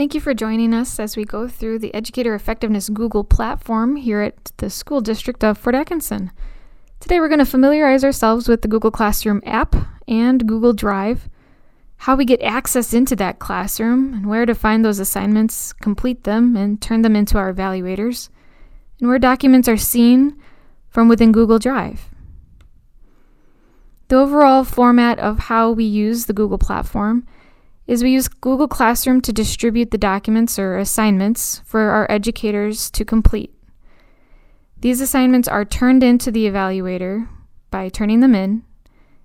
Thank you for joining us as we go through the Educator Effectiveness Google platform here at the School District of Fort Atkinson. Today we're going to familiarize ourselves with the Google Classroom app and Google Drive, how we get access into that classroom, and where to find those assignments, complete them, and turn them into our evaluators, and where documents are seen from within Google Drive. The overall format of how we use the Google platform is we use Google Classroom to distribute the documents or assignments for our educators to complete. These assignments are turned into the evaluator by turning them in,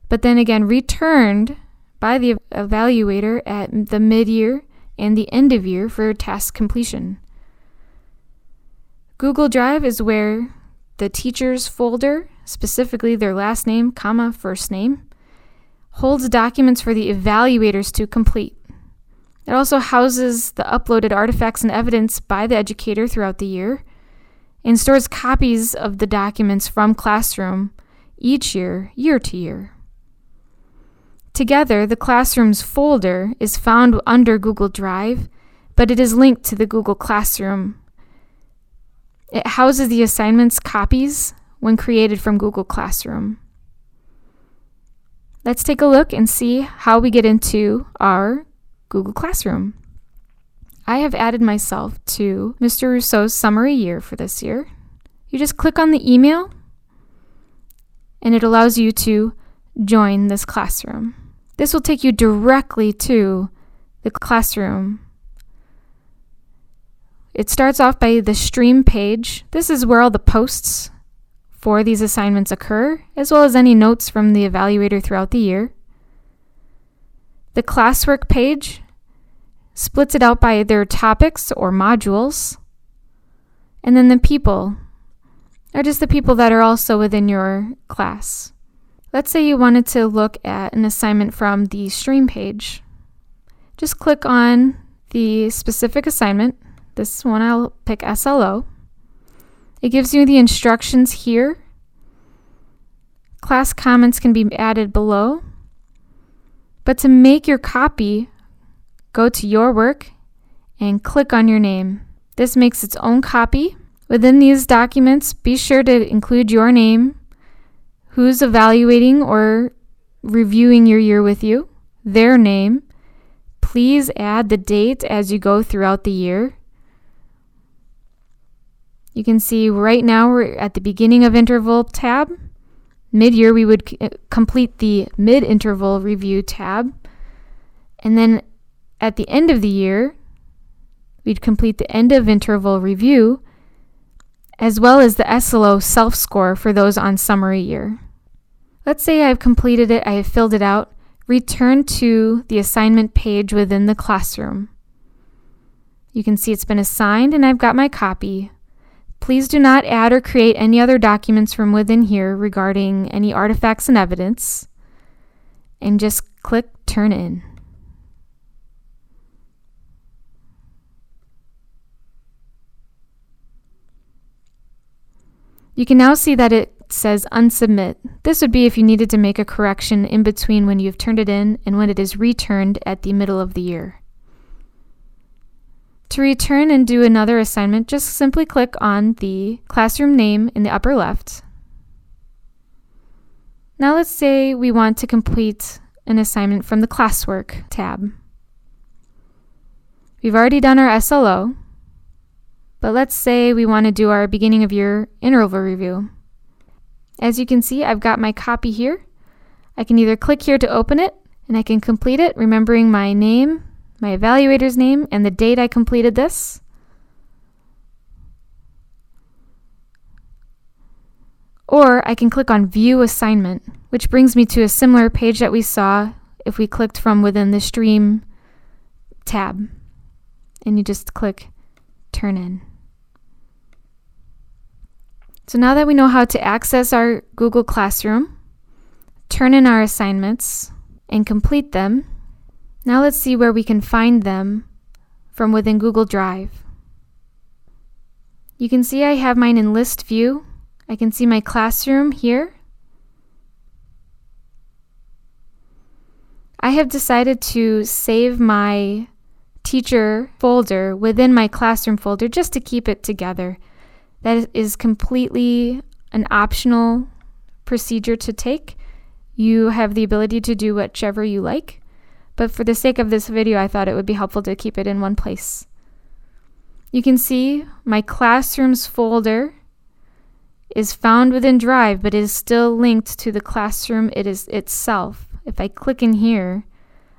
but then again returned by the evaluator at the mid-year and the end of year for task completion. Google Drive is where the teacher's folder, specifically their last name, comma, first name, holds documents for the evaluators to complete. It also houses the uploaded artifacts and evidence by the educator throughout the year and stores copies of the documents from Classroom each year, year to year. Together, the Classroom's folder is found under Google Drive, but it is linked to the Google Classroom. It houses the assignments copies when created from Google Classroom. Let's take a look and see how we get into our Google Classroom. I have added myself to Mr. Rousseau's summary year for this year. You just click on the email and it allows you to join this classroom. This will take you directly to the classroom. It starts off by the stream page. This is where all the posts for these assignments occur, as well as any notes from the evaluator throughout the year. The classwork page splits it out by their topics or modules. And then the people are just the people that are also within your class. Let's say you wanted to look at an assignment from the stream page. Just click on the specific assignment. This one I'll pick SLO. It gives you the instructions here. Class comments can be added below. But to make your copy, go to your work and click on your name. This makes its own copy. Within these documents, be sure to include your name, who's evaluating or reviewing your year with you, their name. Please add the date as you go throughout the year. You can see right now we're at the beginning of interval tab. Mid-year we would complete the mid-interval review tab. And then at the end of the year, we'd complete the end of interval review, as well as the SLO self-score for those on summary year. Let's say I've completed it, I have filled it out. Return to the assignment page within the classroom. You can see it's been assigned and I've got my copy. Please do not add or create any other documents from within here regarding any artifacts and evidence, and just click Turn In. You can now see that it says Unsubmit. This would be if you needed to make a correction in between when you've turned it in and when it is returned at the middle of the year. To return and do another assignment, just simply click on the classroom name in the upper left. Now let's say we want to complete an assignment from the classwork tab. We've already done our SLO, but let's say we want to do our beginning of year interval review. As you can see, I've got my copy here. I can either click here to open it, and I can complete it, remembering my name, my evaluator's name, and the date I completed this. Or I can click on View Assignment, which brings me to a similar page that we saw if we clicked from within the Stream tab. And you just click Turn In. So now that we know how to access our Google Classroom, turn in our assignments, and complete them, now let's see where we can find them from within Google Drive. You can see I have mine in list view. I can see my classroom here. I have decided to save my teacher folder within my classroom folder just to keep it together. That is completely an optional procedure to take. You have the ability to do whichever you like, but for the sake of this video, I thought it would be helpful to keep it in one place. You can see my classrooms folder is found within Drive, but it is still linked to the classroom itself. If I click in here,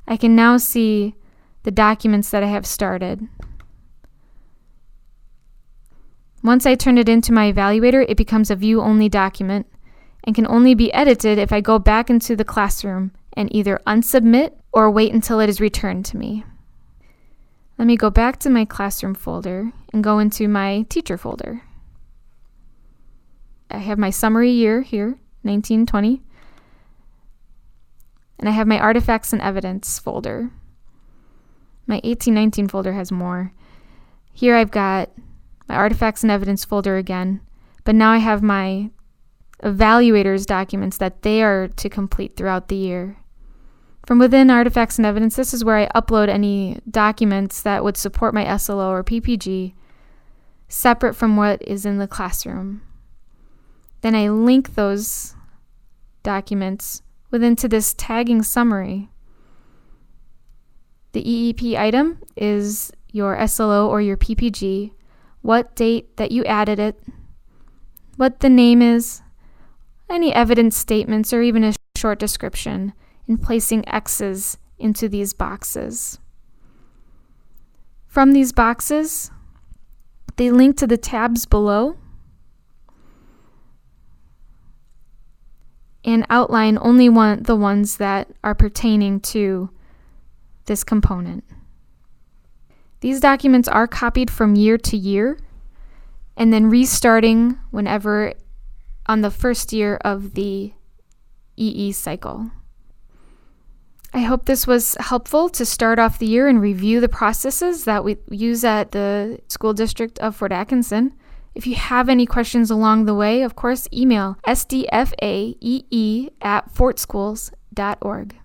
I can now see the documents that I have started. Once I turn it into my evaluator, it becomes a view-only document and can only be edited if I go back into the classroom and either unsubmit or wait until it is returned to me. Let me go back to my classroom folder and go into my teacher folder. I have my summary year here, 1920, and I have my artifacts and evidence folder. My 1819 folder has more. Here I've got my artifacts and evidence folder again, but now I have my evaluators documents that they are to complete throughout the year. From within artifacts and evidence, this is where I upload any documents that would support my SLO or PPG, separate from what is in the classroom. Then I link those documents into this tagging summary. The EEP item is your SLO or your PPG, what date that you added it, what the name is, any evidence statements, or even a short description, and placing X's into these boxes. From these boxes, they link to the tabs below and outline only the ones that are pertaining to this component. These documents are copied from year to year and then restarting whenever on the first year of the EE cycle. I hope this was helpful to start off the year and review the processes that we use at the School District of Fort Atkinson. If you have any questions along the way, of course, email sdfaee@fortschools.org.